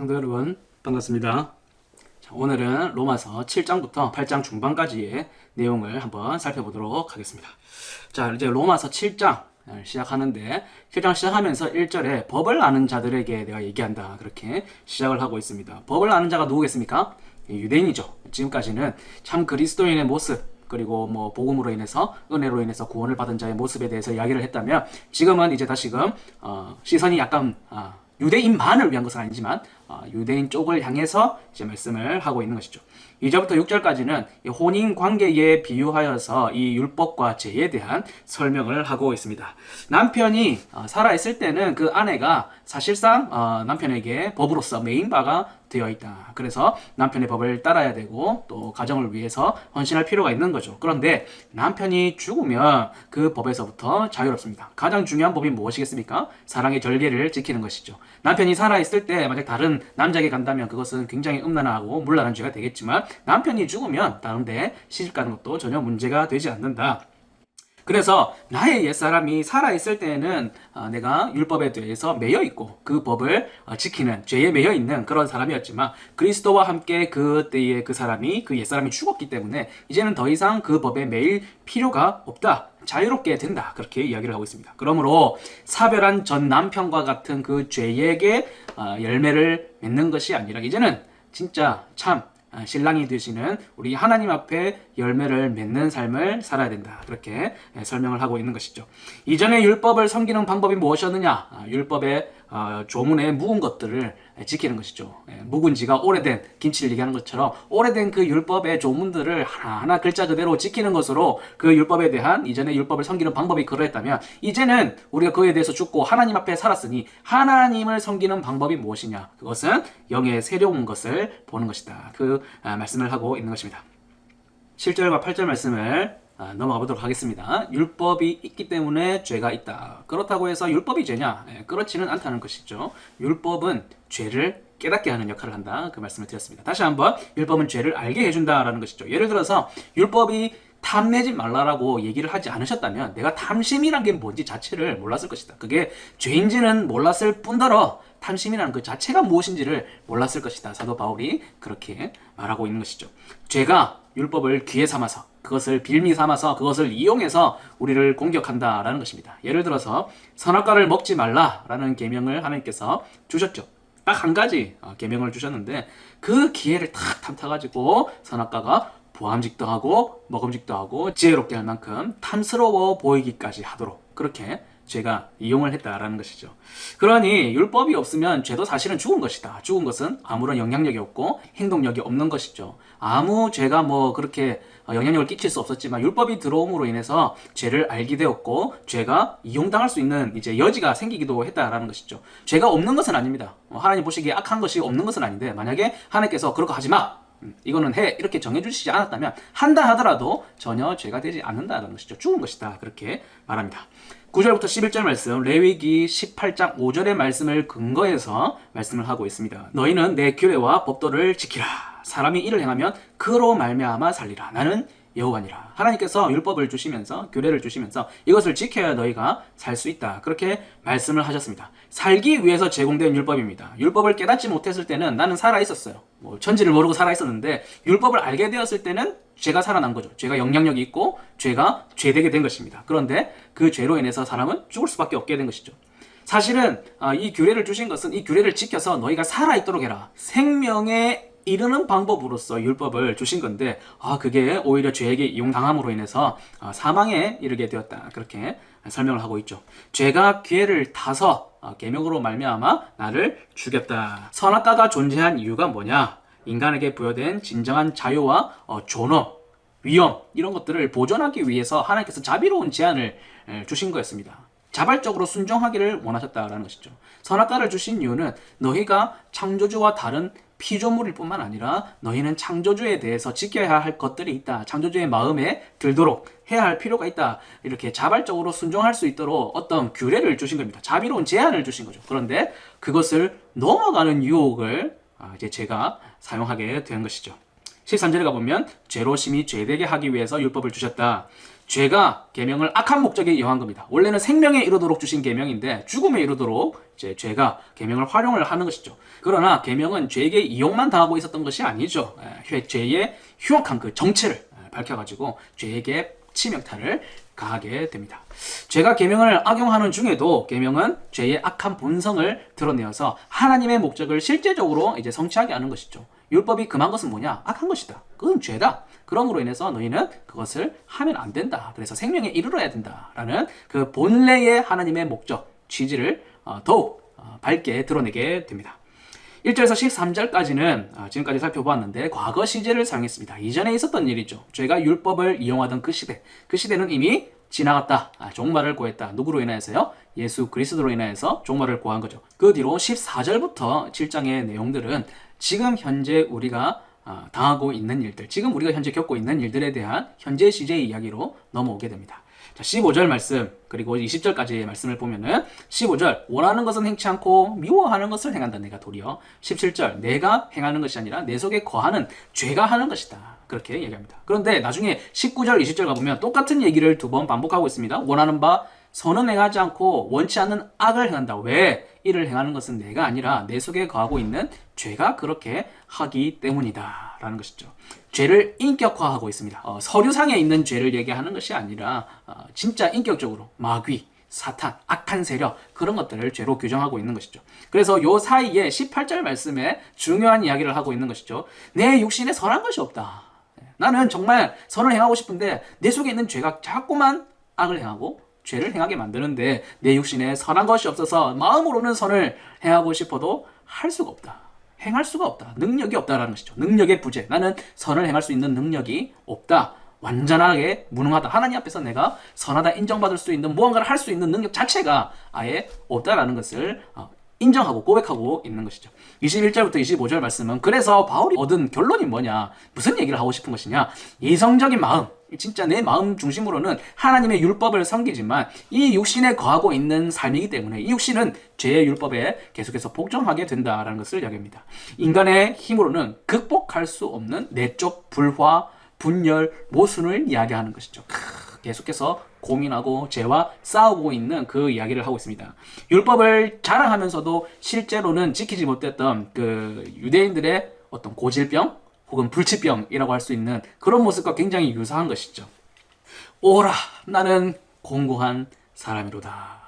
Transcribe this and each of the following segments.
성도 여러분 반갑습니다. 자, 오늘은 로마서 7장부터 8장 중반까지의 내용을 한번 살펴보도록 하겠습니다. 자, 이제 로마서 7장 시작하는데 7장 시작하면서 1절에 법을 아는 자들에게 내가 얘기한다, 그렇게 시작을 하고 있습니다. 법을 아는 자가 누구겠습니까? 유대인이죠. 지금까지는 참 그리스도인의 모습, 그리고 뭐 복음으로 인해서, 은혜로 인해서 구원을 받은 자의 모습에 대해서 이야기를 했다면, 지금은 이제 다시금 시선이 약간 유대인만을 위한 것은 아니지만 유대인 쪽을 향해서 이제 말씀을 하고 있는 것이죠. 2절부터 6절까지는 혼인 관계에 비유하여서 이 율법과 죄에 대한 설명을 하고 있습니다. 남편이 살아있을 때는 그 아내가 사실상 남편에게 법으로서 메인바가 되어 있다. 그래서 남편의 법을 따라야 되고 또 가정을 위해서 헌신할 필요가 있는 거죠. 그런데 남편이 죽으면 그 법에서부터 자유롭습니다. 가장 중요한 법이 무엇이겠습니까? 사랑의 절개를 지키는 것이죠. 남편이 살아있을 때 만약 다른 남자에게 간다면 그것은 굉장히 음란하고 문란한 죄가 되겠지만, 남편이 죽으면 다른데 시집가는 것도 전혀 문제가 되지 않는다. 그래서 나의 옛사람이 살아있을 때에는 내가 율법에 대해서 매여있고 그 법을 지키는, 죄에 매여있는 그런 사람이었지만, 그리스도와 함께 그때의 그 사람이, 그 옛사람이 죽었기 때문에 이제는 더 이상 그 법에 매일 필요가 없다, 자유롭게 된다, 그렇게 이야기를 하고 있습니다. 그러므로 사별한 전 남편과 같은 그 죄에게 열매를 맺는 것이 아니라, 이제는 진짜 참 신랑이 되시는 우리 하나님 앞에 열매를 맺는 삶을 살아야 된다, 그렇게 설명을 하고 있는 것이죠. 이전에 율법을 섬기는 방법이 무엇이었느냐? 율법의 조문에 묵은 것들을 지키는 것이죠. 묵은지가 오래된 김치를 얘기하는 것처럼 오래된 그 율법의 조문들을 하나하나 글자 그대로 지키는 것으로 그 율법에 대한, 이전에 율법을 섬기는 방법이 그러했다면, 이제는 우리가 그에 대해서 죽고 하나님 앞에 살았으니 하나님을 섬기는 방법이 무엇이냐? 그것은 영의 새로운 것을 보는 것이다, 그 말씀을 하고 있는 것입니다. 7절과 8절 말씀을 넘어가 보도록 하겠습니다. 율법이 있기 때문에 죄가 있다. 그렇다고 해서 율법이 죄냐? 그렇지는 않다는 것이죠. 율법은 죄를 깨닫게 하는 역할을 한다, 그 말씀을 드렸습니다. 다시 한번, 율법은 죄를 알게 해준다라는 것이죠. 예를 들어서 율법이 탐내지 말라라고 얘기를 하지 않으셨다면 내가 탐심이란 게 뭔지 자체를 몰랐을 것이다. 그게 죄인지는 몰랐을 뿐더러 탐심이라는 그 자체가 무엇인지를 몰랐을 것이다. 사도 바울이 그렇게 말하고 있는 것이죠. 죄가 율법을 기회 삼아서, 그것을 빌미 삼아서, 그것을 이용해서 우리를 공격한다라는 것입니다. 예를 들어서 선악과를 먹지 말라라는 계명을 하나님께서 주셨죠. 딱 한 가지 계명을 주셨는데 그 기회를 탁 탐타가지고 선악과가 보암직도 하고 먹음직도 하고 지혜롭게 할 만큼 탐스러워 보이기까지 하도록 그렇게 죄가 이용을 했다라는 것이죠. 그러니 율법이 없으면 죄도 사실은 죽은 것이다. 죽은 것은 아무런 영향력이 없고 행동력이 없는 것이죠. 아무 죄가 뭐 그렇게 영향력을 끼칠 수 없었지만, 율법이 들어옴으로 인해서 죄를 알게 되었고 죄가 이용당할 수 있는 이제 여지가 생기기도 했다라는 것이죠. 죄가 없는 것은 아닙니다. 하나님 보시기에 악한 것이 없는 것은 아닌데, 만약에 하나님께서 그런 거 하지 마, 이거는 해, 이렇게 정해주시지 않았다면, 한다 하더라도 전혀 죄가 되지 않는다는 것이죠. 죽은 것이다, 그렇게 말합니다. 9절부터 11절 말씀, 레위기 18장 5절의 말씀을 근거해서 말씀을 하고 있습니다. 너희는 내 규례와 법도를 지키라. 사람이 이를 행하면 그로 말미암아 살리라. 나는 여호와니라. 하나님께서 율법을 주시면서, 규례를 주시면서 이것을 지켜야 너희가 살 수 있다, 그렇게 말씀을 하셨습니다. 살기 위해서 제공된 율법입니다. 율법을 깨닫지 못했을 때는 나는 살아있었어요. 천지를 모르고 살아있었는데, 율법을 알게 되었을 때는 죄가 살아난 거죠. 죄가 영향력이 있고 죄가 죄되게 된 것입니다. 그런데 그 죄로 인해서 사람은 죽을 수밖에 없게 된 것이죠. 사실은 이 규례를 주신 것은 이 규례를 지켜서 너희가 살아있도록 해라, 생명에 이르는 방법으로서 율법을 주신 건데, 그게 오히려 죄에게 이용당함으로 인해서 사망에 이르게 되었다, 그렇게 설명을 하고 있죠. 죄가 기회를 타서 계명으로 말미암아 나를 죽였다. 선악과가 존재한 이유가 뭐냐? 인간에게 부여된 진정한 자유와 존엄, 위엄, 이런 것들을 보존하기 위해서 하나님께서 자비로운 제한을 주신 거였습니다. 자발적으로 순종하기를 원하셨다라는 것이죠. 선악과를 주신 이유는 너희가 창조주와 다른 피조물일 뿐만 아니라 너희는 창조주에 대해서 지켜야 할 것들이 있다, 창조주의 마음에 들도록 해야 할 필요가 있다, 이렇게 자발적으로 순종할 수 있도록 어떤 규례를 주신 겁니다. 자비로운 제한을 주신 거죠. 그런데 그것을 넘어가는 유혹을 이제 제가 사용하게 된 것이죠. 13절에 가보면 죄로 심히 죄되게 하기 위해서 율법을 주셨다. 죄가 계명을 악한 목적에 이용한 겁니다. 원래는 생명에 이르도록 주신 계명인데 죽음에 이르도록 이제 죄가 계명을 활용을 하는 것이죠. 그러나 계명은 죄에게 이용만 당하고 있었던 것이 아니죠. 죄의 흉악한 그 정체를 밝혀가지고 죄에게 치명타를 가하게 됩니다. 죄가 계명을 악용하는 중에도 계명은 죄의 악한 본성을 드러내어서 하나님의 목적을 실제적으로 이제 성취하게 하는 것이죠. 율법이 금한 것은 뭐냐? 악한 것이다. 그건 죄다. 그럼으로 인해서 너희는 그것을 하면 안 된다. 그래서 생명에 이르러야 된다라는 그 본래의 하나님의 목적, 취지를 더욱 밝게 드러내게 됩니다. 1절에서 13절까지는 지금까지 살펴보았는데 과거 시제를 사용했습니다. 이전에 있었던 일이죠. 죄가 율법을 이용하던 그 시대. 그 시대는 이미 지나갔다. 종말을 고했다. 누구로 인하여서요? 예수 그리스도로 인하여서 종말을 고한 거죠. 그 뒤로 14절부터 7장의 내용들은 지금 현재 우리가 당하고 있는 일들, 지금 우리가 현재 겪고 있는 일들에 대한 현재 시제의 이야기로 넘어오게 됩니다. 자, 15절 말씀 그리고 20절까지의 말씀을 보면은 15절 원하는 것은 행치 않고 미워하는 것을 행한다 내가 도리어. 17절 내가 행하는 것이 아니라 내 속에 거하는 죄가 하는 것이다. 그렇게 얘기합니다. 그런데 나중에 19절 20절 가보면 똑같은 얘기를 두 번 반복하고 있습니다. 원하는 바 선은 행하지 않고 원치 않는 악을 행한다. 왜? 이를 행하는 것은 내가 아니라 내 속에 거하고 있는 죄가 그렇게 하기 때문이다 라는 것이죠. 죄를 인격화하고 있습니다. 서류상에 있는 죄를 얘기하는 것이 아니라 진짜 인격적으로 마귀, 사탄, 악한 세력 그런 것들을 죄로 규정하고 있는 것이죠. 그래서 요 사이에 18절 말씀에 중요한 이야기를 하고 있는 것이죠. 내 육신에 선한 것이 없다. 나는 정말 선을 행하고 싶은데 내 속에 있는 죄가 자꾸만 악을 행하고 죄를 행하게 만드는데 내 육신에 선한 것이 없어서 마음으로는 선을 행하고 싶어도 할 수가 없다. 행할 수가 없다. 능력이 없다라는 것이죠. 능력의 부재. 나는 선을 행할 수 있는 능력이 없다. 완전하게 무능하다. 하나님 앞에서 내가 선하다 인정받을 수 있는 무언가를 할 수 있는 능력 자체가 아예 없다라는 것을 인정하고 고백하고 있는 것이죠. 21절부터 25절 말씀은 그래서 바울이 얻은 결론이 뭐냐? 무슨 얘기를 하고 싶은 것이냐? 이성적인 마음. 진짜 내 마음 중심으로는 하나님의 율법을 섬기지만 이 육신에 거하고 있는 삶이기 때문에 이 육신은 죄의 율법에 계속해서 복종하게 된다라는 것을 이야기합니다. 인간의 힘으로는 극복할 수 없는 내적 불화, 분열, 모순을 이야기하는 것이죠. 계속해서 고민하고 죄와 싸우고 있는 그 이야기를 하고 있습니다. 율법을 자랑하면서도 실제로는 지키지 못했던 그 유대인들의 어떤 고질병 혹은 불치병이라고 할 수 있는 그런 모습과 굉장히 유사한 것이죠. 오라 나는 공고한 사람이로다.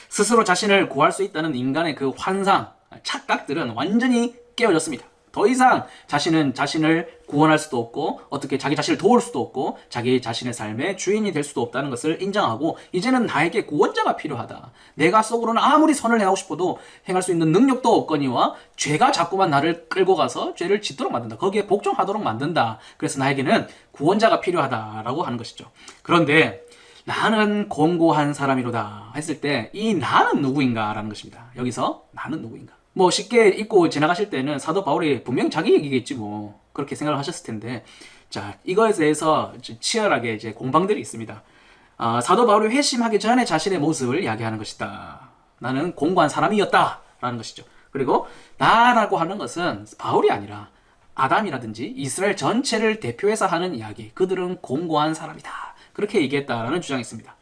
스스로 자신을 구할 수 있다는 인간의 그 환상, 착각들은 완전히 깨어졌습니다. 더 이상 자신은 자신을 구원할 수도 없고 어떻게 자기 자신을 도울 수도 없고 자기 자신의 삶의 주인이 될 수도 없다는 것을 인정하고 이제는 나에게 구원자가 필요하다. 내가 속으로는 아무리 선을 행하고 싶어도 행할 수 있는 능력도 없거니와 죄가 자꾸만 나를 끌고 가서 죄를 짓도록 만든다. 거기에 복종하도록 만든다. 그래서 나에게는 구원자가 필요하다라고 하는 것이죠. 그런데 나는 공고한 사람이로다 했을 때 이 나는 누구인가 라는 것입니다. 여기서 나는 누구인가. 뭐 쉽게 읽고 지나가실 때는 사도 바울이 분명 자기 얘기겠지 뭐 그렇게 생각을 하셨을 텐데 자 이거에 대해서 치열하게 이제 공방들이 있습니다. 사도 바울이 회심하기 전에 자신의 모습을 이야기하는 것이다. 나는 공고한 사람이었다 라는 것이죠. 그리고 나라고 하는 것은 바울이 아니라 아담이라든지 이스라엘 전체를 대표해서 하는 이야기. 그들은 공고한 사람이다. 그렇게 얘기했다라는 주장이 있습니다.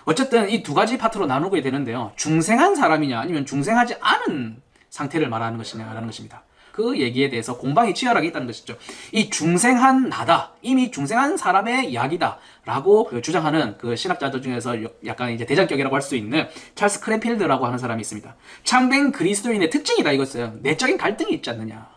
어쨌든 이 두 가지 파트로 나누게 되는데요. 중생한 사람이냐 아니면 중생하지 않은 상태를 말하는 것이냐라는 것입니다. 그 얘기에 대해서 공방이 치열하게 있다는 것이죠. 이 중생한 나다, 이미 중생한 사람의 이야기다 라고 주장하는 그 신학자들 중에서 약간 이제 대장격이라고 할 수 있는 찰스 크랜필드라고 하는 사람이 있습니다. 참된 그리스도인의 특징이다 이거였어요. 내적인 갈등이 있지 않느냐.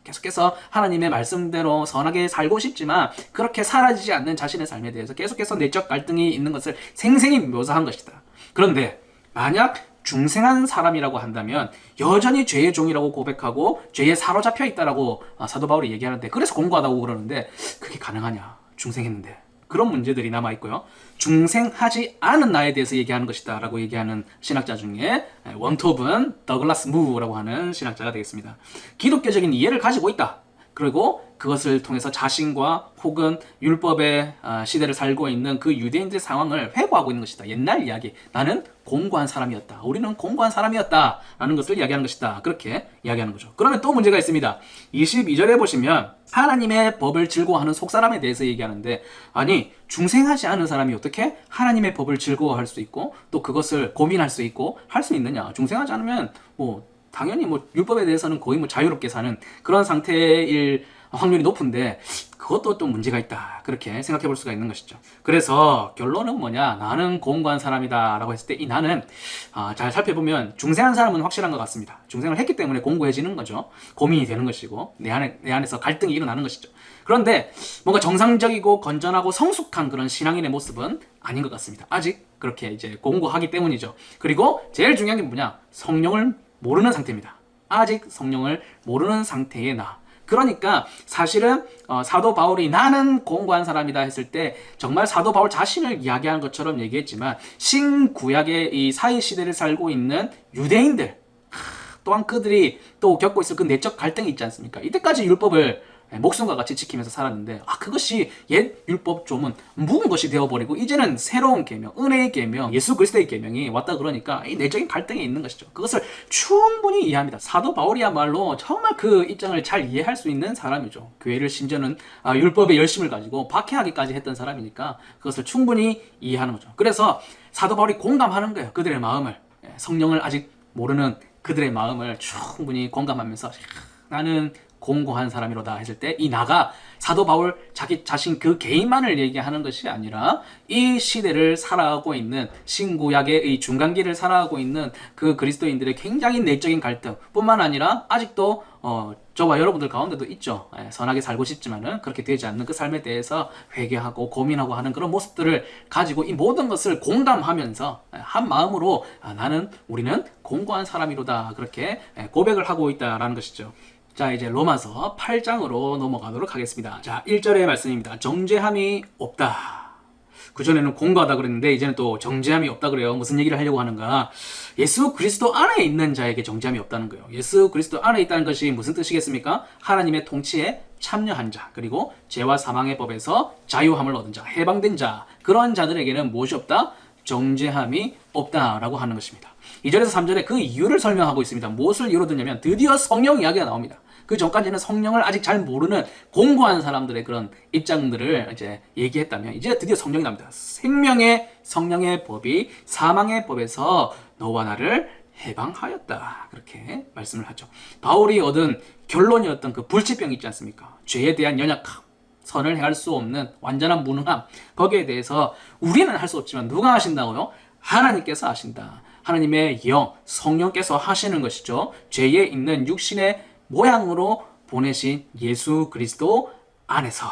계속해서 하나님의 말씀대로 선하게 살고 싶지만 그렇게 사라지지 않는 자신의 삶에 대해서 계속해서 내적 갈등이 있는 것을 생생히 묘사한 것이다. 그런데 만약 중생한 사람이라고 한다면 여전히 죄의 종이라고 고백하고 죄에 사로잡혀 있다라고 사도 바울이 얘기하는데 그래서 공고하다고 그러는데 그게 가능하냐? 중생했는데 그런 문제들이 남아있고요. 중생하지 않은 나에 대해서 얘기하는 것이다 라고 얘기하는 신학자 중에 원톱은 더글라스 무라고 하는 신학자가 되겠습니다. 기독교적인 이해를 가지고 있다. 그리고 그것을 통해서 자신과 혹은 율법의 시대를 살고 있는 그 유대인들의 상황을 회고하고 있는 것이다. 옛날 이야기. 나는 공고한 사람이었다. 우리는 공고한 사람이었다. 라는 것을 이야기하는 것이다. 그렇게 이야기하는 거죠. 그러면 또 문제가 있습니다. 22절에 보시면 하나님의 법을 즐거워하는 속사람에 대해서 얘기하는데, 아니 중생하지 않은 사람이 어떻게 하나님의 법을 즐거워할 수 있고 또 그것을 고민할 수 있고 할 수 있느냐. 중생하지 않으면 당연히 율법에 대해서는 거의 자유롭게 사는 그런 상태일 확률이 높은데, 그것도 또 문제가 있다. 그렇게 생각해 볼 수가 있는 것이죠. 그래서 결론은 뭐냐? 나는 공고한 사람이다 라고 했을 때 이 나는 잘 살펴보면 중생한 사람은 확실한 것 같습니다. 중생을 했기 때문에 공고해지는 거죠. 고민이 되는 것이고 내 안에서 갈등이 일어나는 것이죠. 그런데 뭔가 정상적이고 건전하고 성숙한 그런 신앙인의 모습은 아닌 것 같습니다. 아직 그렇게 이제 공고하기 때문이죠. 그리고 제일 중요한 게 뭐냐? 성령을 모르는 상태입니다. 아직 성령을 모르는 상태의 나. 그러니까 사실은 사도 바울이 나는 공고한 사람이다 했을 때 정말 사도 바울 자신을 이야기하는 것처럼 얘기했지만, 신구약의 이 사회 시대를 살고 있는 유대인들 또한 그들이 또 겪고 있을 그 내적 갈등이 있지 않습니까? 이때까지 율법을 목숨과 같이 지키면서 살았는데 그것이 옛 율법 좀은 묵은 것이 되어버리고 이제는 새로운 계명, 은혜의 계명, 예수 그리스도의 계명이 왔다. 그러니까 이 내적인 갈등이 있는 것이죠. 그것을 충분히 이해합니다. 사도 바울이야말로 정말 그 입장을 잘 이해할 수 있는 사람이죠. 교회를 심지어는 율법의 열심을 가지고 박해하기까지 했던 사람이니까 그것을 충분히 이해하는 거죠. 그래서 사도 바울이 공감하는 거예요. 그들의 마음을, 성령을 아직 모르는 그들의 마음을 충분히 공감하면서 나는 공고한 사람이로다 했을 때 이 나가 사도 바울 자기 자신 그 개인만을 얘기하는 것이 아니라 이 시대를 살아가고 있는 신구약의 이 중간기를 살아가고 있는 그 그리스도인들의 굉장히 내적인 갈등 뿐만 아니라 아직도 저와 여러분들 가운데도 있죠. 선하게 살고 싶지만은 그렇게 되지 않는 그 삶에 대해서 회개하고 고민하고 하는 그런 모습들을 가지고 이 모든 것을 공감하면서 한 마음으로 우리는 공고한 사람이로다 그렇게 고백을 하고 있다라는 것이죠. 자, 이제 로마서 8장으로 넘어가도록 하겠습니다. 자, 1절의 말씀입니다. 정죄함이 없다. 그전에는 공고하다 그랬는데 이제는 또 정죄함이 없다 그래요. 무슨 얘기를 하려고 하는가? 예수 그리스도 안에 있는 자에게 정죄함이 없다는 거예요. 예수 그리스도 안에 있다는 것이 무슨 뜻이겠습니까? 하나님의 통치에 참여한 자, 그리고 죄와 사망의 법에서 자유함을 얻은 자, 해방된 자, 그런 자들에게는 무엇이 없다? 정죄함이 없다라고 하는 것입니다. 2절에서 3절에 그 이유를 설명하고 있습니다. 무엇을 이유로 드냐면 드디어 성령 이야기가 나옵니다. 그 전까지는 성령을 아직 잘 모르는 공고한 사람들의 그런 입장들을 이제 얘기했다면 이제 드디어 성령이 나옵니다. 생명의 성령의 법이 사망의 법에서 너와 나를 해방하였다. 그렇게 말씀을 하죠. 바울이 얻은 결론이었던 그 불치병이 있지 않습니까? 죄에 대한 연약함, 선을 행할 수 없는 완전한 무능함, 거기에 대해서 우리는 할 수 없지만 누가 하신다고요? 하나님께서 하신다. 하나님의 영, 성령께서 하시는 것이죠. 죄에 있는 육신의 모양으로 보내신 예수 그리스도 안에서.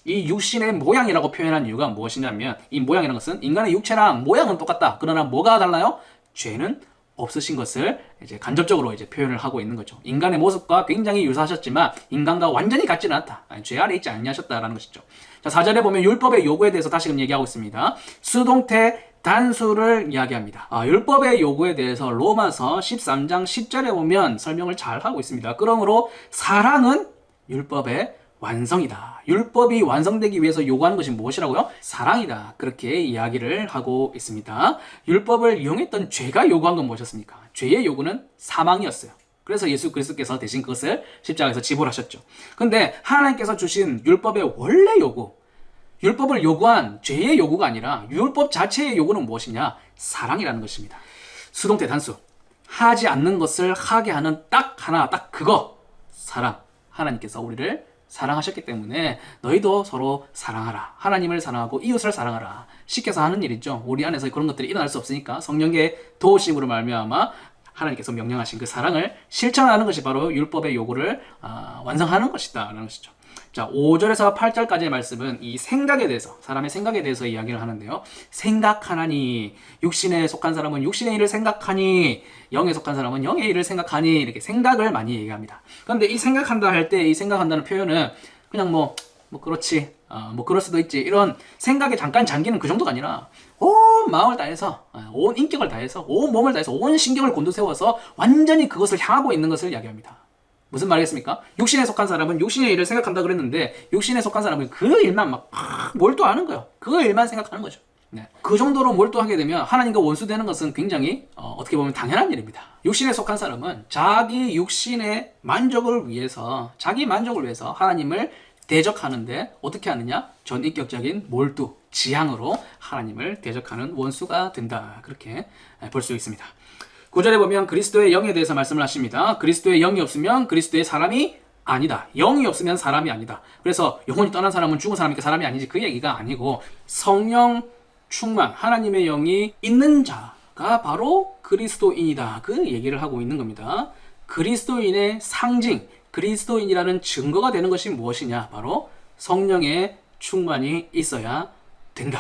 이 육신의 모양이라고 표현한 이유가 무엇이냐면 이 모양이라는 것은 인간의 육체랑 모양은 똑같다. 그러나 뭐가 달라요? 죄는 없으신 것을 이제 간접적으로 이제 표현을 하고 있는 거죠. 인간의 모습과 굉장히 유사하셨지만 인간과 완전히 같지는 않다. 죄 아래 있지 않냐셨다라는 것이죠. 자, 4절에 보면 율법의 요구에 대해서 다시금 얘기하고 있습니다. 수동태 단수를 이야기합니다. 율법의 요구에 대해서 로마서 13장 10절에 보면 설명을 잘 하고 있습니다. 그러므로 사랑은 율법의 완성이다. 율법이 완성되기 위해서 요구하는 것이 무엇이라고요? 사랑이다. 그렇게 이야기를 하고 있습니다. 율법을 이용했던 죄가 요구한 건 무엇이었습니까? 죄의 요구는 사망이었어요. 그래서 예수 그리스도께서 대신 그것을 십자가에서 지불하셨죠. 근데 하나님께서 주신 율법의 원래 요구, 율법을 요구한 죄의 요구가 아니라 율법 자체의 요구는 무엇이냐? 사랑이라는 것입니다. 수동태 단수. 하지 않는 것을 하게 하는 딱 하나, 딱 그거. 사랑. 하나님께서 우리를 사랑하셨기 때문에 너희도 서로 사랑하라. 하나님을 사랑하고 이웃을 사랑하라. 시켜서 하는 일이죠. 우리 안에서 그런 것들이 일어날 수 없으니까 성령의 도우심으로 말미암아 하나님께서 명령하신 그 사랑을 실천하는 것이 바로 율법의 요구를 완성하는 것이다 라는 것이죠. 자, 5절에서 8절까지의 말씀은 이 생각에 대해서, 사람의 생각에 대해서 이야기를 하는데요. 생각하나니, 육신에 속한 사람은 육신의 일을 생각하니, 영에 속한 사람은 영의 일을 생각하니, 이렇게 생각을 많이 얘기합니다. 그런데 이 생각한다 할 때 이 생각한다는 표현은 그냥 그렇지, 그럴 수도 있지, 이런 생각에 잠깐 잠기는 그 정도가 아니라 온 마음을 다해서, 온 인격을 다해서, 온 몸을 다해서, 온 신경을 곤두세워서 완전히 그것을 향하고 있는 것을 이야기합니다. 무슨 말이겠습니까? 육신에 속한 사람은 육신의 일을 생각한다 그랬는데 육신에 속한 사람은 그 일만 막 몰두하는 거예요. 그 일만 생각하는 거죠. 네. 그 정도로 몰두하게 되면 하나님과 원수되는 것은 굉장히 어떻게 보면 당연한 일입니다. 육신에 속한 사람은 자기 육신의 만족을 위해서 자기 만족을 위해서 하나님을 대적하는데 어떻게 하느냐? 전인격적인 몰두, 지향으로 하나님을 대적하는 원수가 된다. 그렇게 볼 수 있습니다. 9절에 보면 그리스도의 영에 대해서 말씀을 하십니다. 그리스도의 영이 없으면 그리스도의 사람이 아니다. 영이 없으면 사람이 아니다. 그래서 영혼이 떠난 사람은 죽은 사람이니까 사람이 아니지 그 얘기가 아니고 성령 충만, 하나님의 영이 있는 자가 바로 그리스도인이다. 그 얘기를 하고 있는 겁니다. 그리스도인의 상징, 그리스도인이라는 증거가 되는 것이 무엇이냐? 바로 성령의 충만이 있어야 된다.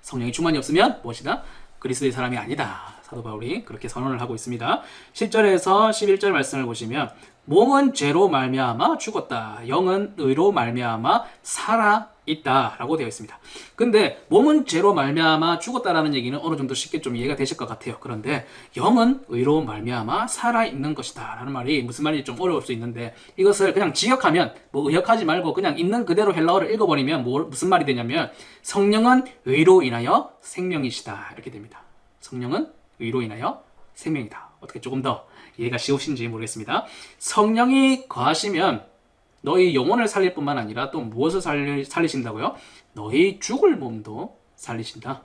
성령의 충만이 없으면 무엇이다? 그리스도의 사람이 아니다. 사도 바울이 그렇게 선언을 하고 있습니다. 10절에서 11절 말씀을 보시면 몸은 죄로 말미암아 죽었다. 영은 의로 말미암아 살아 있다라고 되어 있습니다. 근데 몸은 죄로 말미암아 죽었다라는 얘기는 어느 정도 쉽게 좀 이해가 되실 것 같아요. 그런데 영은 의로 말미암아 살아 있는 것이다라는 말이 무슨 말인지 좀 어려울 수 있는데 이것을 그냥 지역하면 뭐 의역하지 말고 그냥 있는 그대로 헬라어를 읽어버리면 무슨 말이 되냐면 성령은 의로 인하여 생명이시다 이렇게 됩니다. 성령은 의로 인하여 생명이다. 어떻게 조금 더 이해가 쉬우신지 모르겠습니다. 성령이 거하시면 너희 영혼을 살릴 뿐만 아니라 또 무엇을 살리신다고요? 너희 죽을 몸도 살리신다.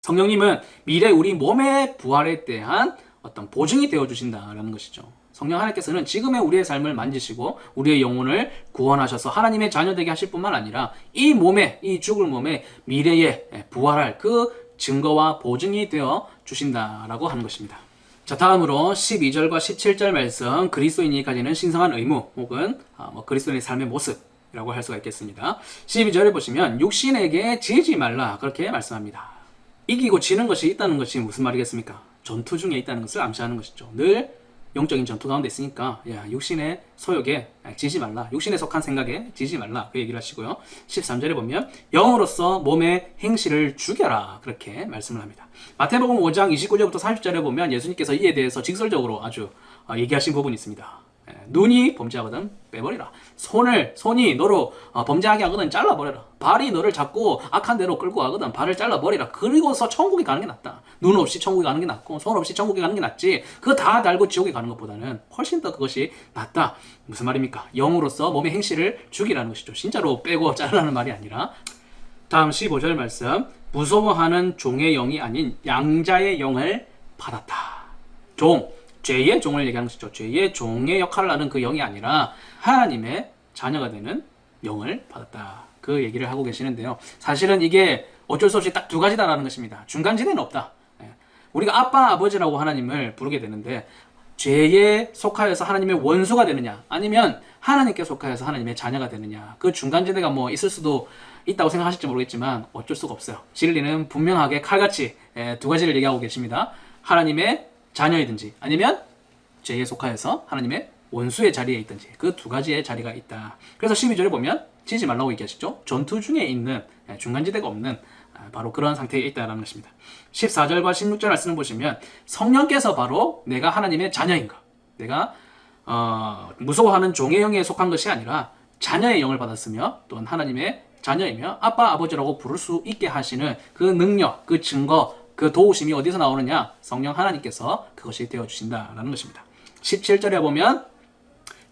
성령님은 미래 우리 몸의 부활에 대한 어떤 보증이 되어주신다라는 것이죠. 성령 하나님께서는 지금의 우리의 삶을 만지시고 우리의 영혼을 구원하셔서 하나님의 자녀되게 하실 뿐만 아니라 이 몸에, 이 죽을 몸에 미래에 부활할 그 증거와 보증이 되어 주신다라고 하는 것입니다. 자, 다음으로 12절과 17절 말씀, 그리스도인이 가지는 신성한 의무 혹은 그리스도인의 삶의 모습이라고 할 수가 있겠습니다. 12절에 보시면 육신에게 지지 말라 그렇게 말씀합니다. 이기고 지는 것이 있다는 것이 무슨 말이겠습니까? 전투 중에 있다는 것을 암시하는 것이죠. 늘 영적인 전투 가운데 있으니까 육신의 소욕에 지지 말라, 육신에 속한 생각에 지지 말라 그 얘기를 하시고요. 13절에 보면 영으로서 몸의 행실을 죽여라 그렇게 말씀을 합니다. 마태복음 5장 29절부터 30절에 보면 예수님께서 이에 대해서 직설적으로 아주 얘기하신 부분이 있습니다. 눈이 범죄하거든 빼버리라. 손이 너로 범죄하게 하거든 잘라버려라. 발이 너를 잡고 악한 대로 끌고 가거든 발을 잘라버리라. 그리고서 천국에 가는 게 낫다. 눈 없이 천국에 가는 게 낫고 손 없이 천국에 가는 게 낫지. 그거 다 달고 지옥에 가는 것보다는 훨씬 더 그것이 낫다. 무슨 말입니까? 영으로서 몸의 행실을 죽이라는 것이죠. 진짜로 빼고 자르라는 말이 아니라. 다음 15절 말씀. 무서워하는 종의 영이 아닌 양자의 영을 받았다. 죄의 종을 얘기하는 것이죠. 죄의 종의 역할을 하는 그 영이 아니라 하나님의 자녀가 되는 영을 받았다. 그 얘기를 하고 계시는데요. 사실은 이게 어쩔 수 없이 딱 두 가지다라는 것입니다. 중간지대는 없다. 우리가 아빠, 아버지라고 하나님을 부르게 되는데 죄에 속하여서 하나님의 원수가 되느냐 아니면 하나님께 속하여서 하나님의 자녀가 되느냐 그 중간지대가 뭐 있을 수도 있다고 생각하실지 모르겠지만 어쩔 수가 없어요. 진리는 분명하게 칼같이 두 가지를 얘기하고 계십니다. 하나님의 자녀이든지 아니면 죄에 속하여서 하나님의 원수의 자리에 있든지 그 두 가지의 자리가 있다. 그래서 12절에 보면 지지 말라고 얘기하시죠. 전투 중에 있는 중간지대가 없는 바로 그런 상태에 있다는 것입니다. 14절과 16절 말씀을 보시면 성령께서 바로 내가 하나님의 자녀인가 내가 무서워하는 종의 영에 속한 것이 아니라 자녀의 영을 받았으며 또한 하나님의 자녀이며 아빠 아버지라고 부를 수 있게 하시는 그 능력 그 증거 그 도우심이 어디서 나오느냐? 성령 하나님께서 그것이 되어주신다라는 것입니다. 17절에 보면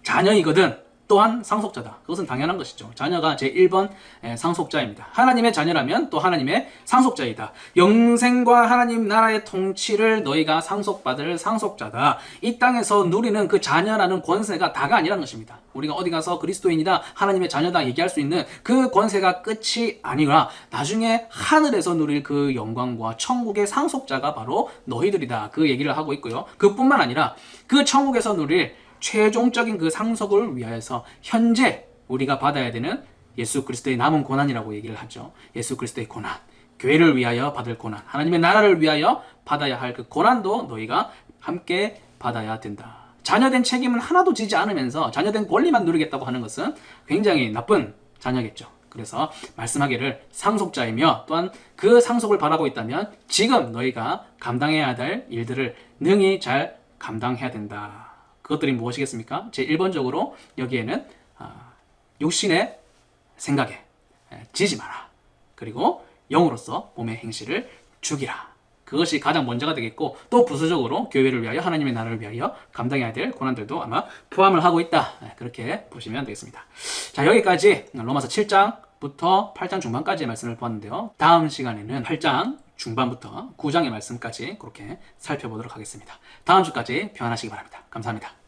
자녀이거든 또한 상속자다. 그것은 당연한 것이죠. 자녀가 제1번 상속자입니다. 하나님의 자녀라면 또 하나님의 상속자이다. 영생과 하나님 나라의 통치를 너희가 상속받을 상속자다. 이 땅에서 누리는 그 자녀라는 권세가 다가 아니라는 것입니다. 우리가 어디 가서 그리스도인이다, 하나님의 자녀다 얘기할 수 있는 그 권세가 끝이 아니라 나중에 하늘에서 누릴 그 영광과 천국의 상속자가 바로 너희들이다. 그 얘기를 하고 있고요. 그뿐만 아니라 그 천국에서 누릴 최종적인 그 상속을 위하여서 현재 우리가 받아야 되는 예수 그리스도의 남은 고난이라고 얘기를 하죠. 예수 그리스도의 고난, 교회를 위하여 받을 고난, 하나님의 나라를 위하여 받아야 할 그 고난도 너희가 함께 받아야 된다. 자녀된 책임은 하나도 지지 않으면서 자녀된 권리만 누리겠다고 하는 것은 굉장히 나쁜 자녀겠죠. 그래서 말씀하기를 상속자이며 또한 그 상속을 바라고 있다면 지금 너희가 감당해야 될 일들을 능히 잘 감당해야 된다. 그것들이 무엇이겠습니까? 제 1번적으로 여기에는 육신의 생각에 지지 마라. 그리고 영으로서 몸의 행실을 죽이라. 그것이 가장 먼저가 되겠고, 또 부수적으로 교회를 위하여, 하나님의 나라를 위하여 감당해야 될 고난들도 아마 포함을 하고 있다. 그렇게 보시면 되겠습니다. 자, 여기까지 로마서 7장부터 8장 중반까지의 말씀을 보았는데요. 다음 시간에는 8장 중반부터 9장의 말씀까지 그렇게 살펴보도록 하겠습니다. 다음 주까지 평안하시기 바랍니다. 감사합니다.